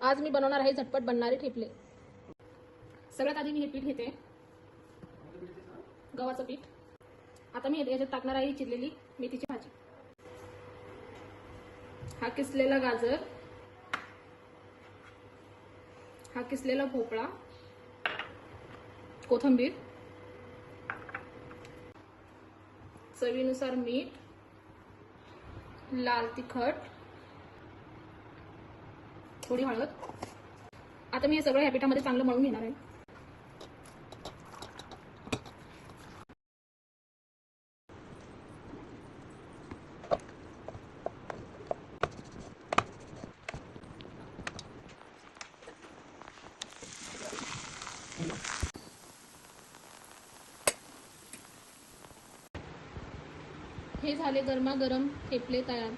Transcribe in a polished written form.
आज मी बनवणार आहे झटपट बनणारे ठेपले। सगळ्यात आधी मी हे पीठ घेते, गव्हाचं पीठ। आता मी याच्यात टाकणार आहे चिरलेली मेथीची भाजी, हा किसलेला गाजर, हा किसलेला भोपळा, कोथिंबीर, चवीनुसार मीठ, लाल तिखट, थोडी हळद। आता मी हे सगळं या पिठामध्ये चांगलं मळून घेणार आहे। हे झाले गरमागरम ठेपले तयार।